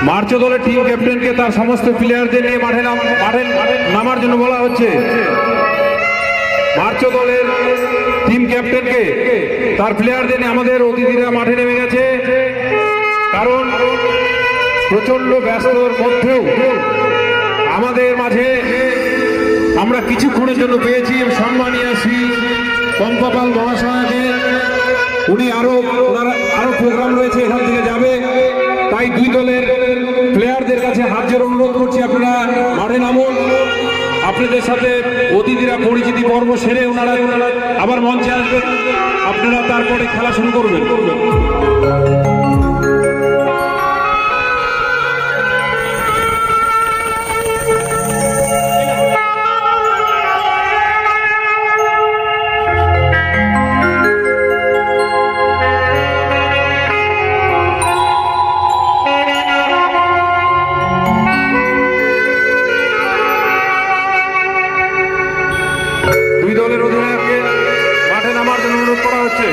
March দলের team ক্যাপ্টেনকে তার সমস্ত প্লেয়ারদের নিয়ে মাঠে নামার জন্য বলা হচ্ছে। মার্চ দলের টিম ক্যাপ্টেনকে তার প্লেয়ারদের নিয়ে আমাদের অতিথিরা মাঠে নেমে গেছে, কারণ প্রচন্ড ব্যস্ততার মধ্যেও আমাদের মাঝে আমরা কিছুক্ষণের জন্য পেয়েছি সম্মানীয় শ্রী পম্পা পাল মহাশয়কে। উনি আরো প্রোগ্রাম রয়েছে, এখান থেকে যাবে, তাই দুই দলের প্লেয়ারদের কাছে হাত জোড় অনুরোধ করছি, আপনারা মাঠে নামুন। আপনাদের সাথে অতিথিরা পরিচিতি পর্ব সেরে ওনারা আবার মঞ্চে আসবেন, আপনারা তারপরে খেলা শুরু করবেন। দুই দলের অধিনায়ককে মাঠে নামার জন্য অনুরোধ করা হচ্ছে।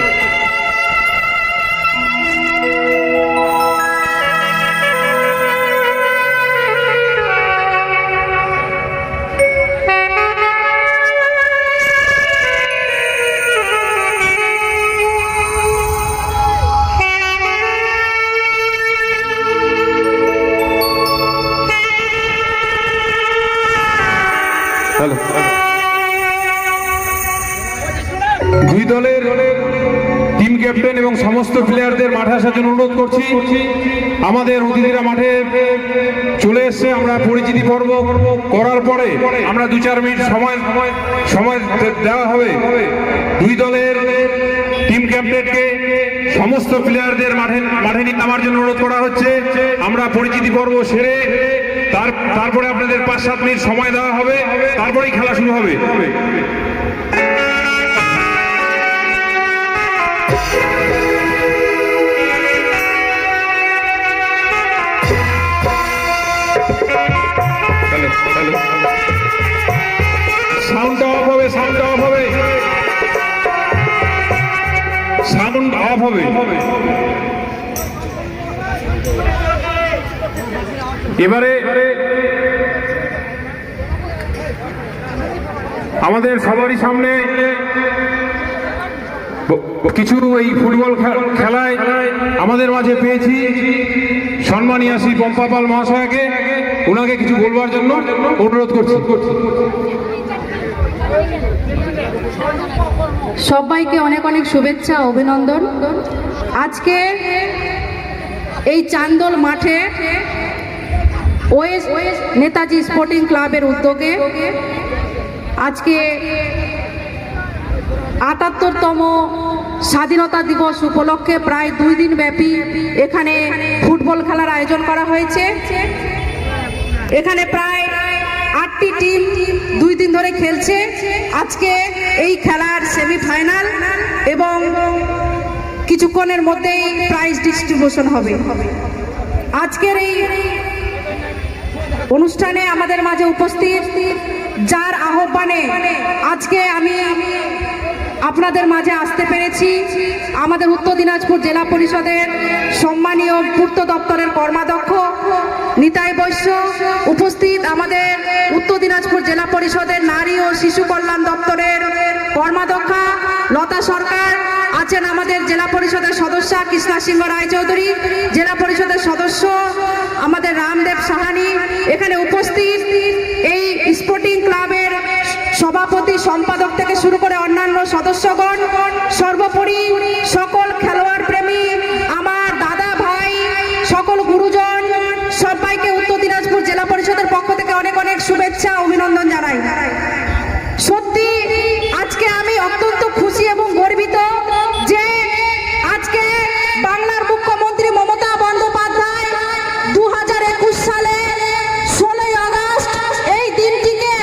দুই দলের টিম ক্যাপ্টেন এবং সমস্ত প্লেয়ারদের মাঠে আসার জন্য অনুরোধ করছি। আমাদের অতিথিরা মাঠে চলে এসছে, আমরা পরিচিতি পর্ব করার পরে আমরা 2-4 মিনিট সময় দেওয়া হবে। দুই দলের টিম ক্যাপ্টেনকে সমস্ত প্লেয়ারদের মাঠে নামার জন্য অনুরোধ করা হচ্ছে। আমরা পরিচিতি পর্ব সেরে তারপরে আপনাদের 5-7 মিনিট সময় দেওয়া হবে, তারপরেই খেলা শুরু হবে। সাউন্ডটা অফ হবে, সাউন্ড অফ হবে, সাউন্ড অফ হবে। এবারে আমাদের সবারই সামনে কিছু এই ফুটবল খেলায় আমাদের মাঝে পেয়েছি সম্মানীয় শ্রী পম্পা পাল মহাশয়কে, ওনাকে কিছু বলবার জন্য অনুরোধ করছি। সবাইকে অনেক অনেক শুভেচ্ছা, অভিনন্দন। আজকে এই চান্দোল মাঠে ওয়েস্ট নেতাজি স্পোর্টিং ক্লাবের উদ্যোগে আজকে ৭৮তম স্বাধীনতা দিবস উপলক্ষে প্রায় 2 দিন ব্যাপী এখানে ফুটবল খেলার আয়োজন করা হয়েছে। এখানে প্রায় 8টি টিম 2 দিন ধরে খেলছে। আজকে এই খেলার সেমিফাইনাল এবং কিছুক্ষণের মধ্যেই প্রাইজ ডিস্ট্রিবিউশন হবে। আজকের এই অনুষ্ঠানে আমাদের মাঝে উপস্থিত, যার আহ্বানে আজকে আমি আপনাদের মাঝে আসতে পেরেছি, আমাদের উত্তর দিনাজপুর জেলা পরিষদের সম্মানীয় পূর্ত দপ্তরের কর্মাধ্যক্ষ নিতাই বৈশ্য, উপস্থিত আমাদের উত্তর দিনাজপুর জেলা পরিষদের নারী ও শিশু কল্যাণ দপ্তরের কর্মাধ্যক্ষা লতা সরকার, আছেন আমাদের জেলা পরিষদের সদস্য কৃষ্ণা সিংহ রায়চৌধুরী, জেলা পরিষদের সদস্য আমাদের রামদেব সাহানি, এখানে উপস্থিত এই স্পোর্টিং ক্লাবের সভাপতি সম্পাদক থেকে শুরু করে অন্যান্য সদস্যগণ, সর্বোপরি সকল খেলোয়াড় প্রেমী আমার দাদা ভাই, সকল গুরুজন, সবাইকে উত্তর দিনাজপুর জেলা পরিষদের পক্ষ থেকে অনেক অনেক শুভেচ্ছা, অভিনন্দন জানাই। সত্যি আজকে আমি অত্যন্ত খুশি এবং গর্বিত যে আজকে বাংলার মুখ্যমন্ত্রী মমতা বন্দ্যোপাধ্যায় 2021 সালে 16ই আগস্ট এই দিনটিকে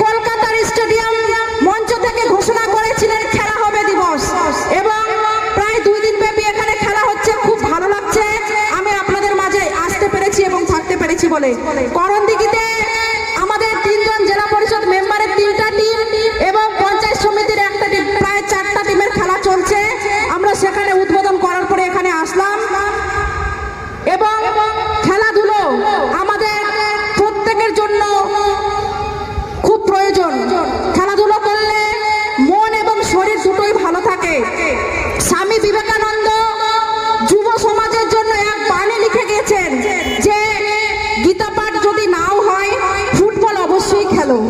কলকাতার স্টেডিয়াম মঞ্চ থেকে ঘোষণা করেছিলেন খেলা হবে দিবস, এবং প্রায় 2 দিন ব্যাপী এখানে খেলা হচ্ছে। খুব ভালো লাগছে আমি আপনাদের মাঝে আসতে পেরেছি এবং থাকতে পেরেছি বলে। করণদিঘিতে আমাদের 3 জন জেলা পরিষদ মেম্বারের 3টা টিম এবং পঞ্চায়েত সমিতির একটা টিম, প্রায় 4টা টিমের খেলা চলছে। আমরা সেখানে উদ্বোধন করার পরে এখানে আসলাম এবং খেলাধুলো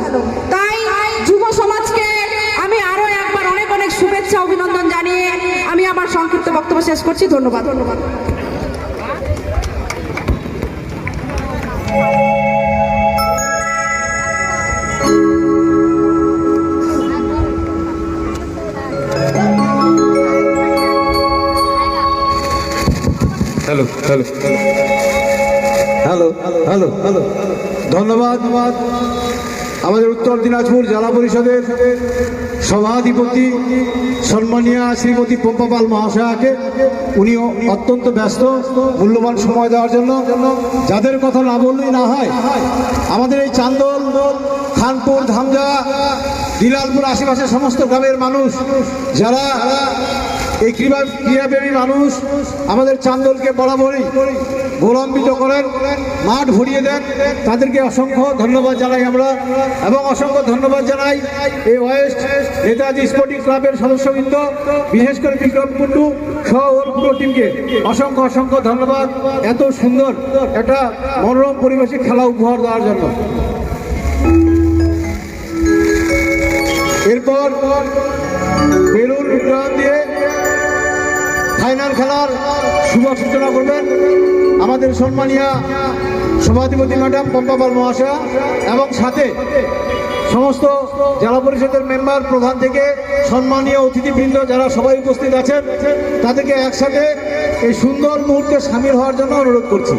খেলো। তাই যুব সমাজকে আমি আরো একবার অনেক অনেক শুভেচ্ছা অভিনন্দন জানিয়ে আমি আমার সংক্ষিপ্ত বক্তব্য শেষ করছি। ধন্যবাদ। Hello hello hello hello hello ধন্যবাদ। আমাদের উত্তর দিনাজপুর জেলা পরিষদের সভাধিপতি সম্মানীয় শ্রীমতী পম্পা পাল মহাশয়াকে, উনি অত্যন্ত ব্যস্ত, মূল্যবান সময় দেওয়ার জন্য। যাদের কথা না বললেই না হয়, আমাদের এই চান্দল, খানপুর, ধামজা, দিলালপুর আশেপাশের সমস্ত গ্রামের মানুষ যারা এই ক্রীড়াপ্রেমী মানুষ আমাদের চান্দলকে বরাবরই গৌরবান্বিত করেন, মাঠ ভরিয়ে দেন, তাদেরকে অসংখ্য ধন্যবাদ জানাই আমরা। এবং অসংখ্য ধন্যবাদ জানাই এই ওয়েস্ট নেতাজি স্পোর্টিং ক্লাবের সদস্যবৃন্দ, বিশেষ করে বিক্রম কুন্ডু সহ ওর পুরো টিমকে অসংখ্য অসংখ্য ধন্যবাদ এত সুন্দর একটা মনোরম পরিবেশে খেলা উপহার দেওয়ার জন্য। এরপর বেলুন উড্ডয়ন দিয়ে ফাইনাল খেলার শুভ সূচনা করবেন আমাদের সম্মানীয় সভাধিপতি ম্যাডাম পম্পা পাল মহাশয়া, এবং সাথে সমস্ত জেলা পরিষদের মেম্বার, প্রধান থেকে সম্মানীয় অতিথিবৃন্দ যারা সবাই উপস্থিত আছেন, তাদেরকে একসাথে এই সুন্দর মুহূর্তে সামিল হওয়ার জন্য অনুরোধ করছি।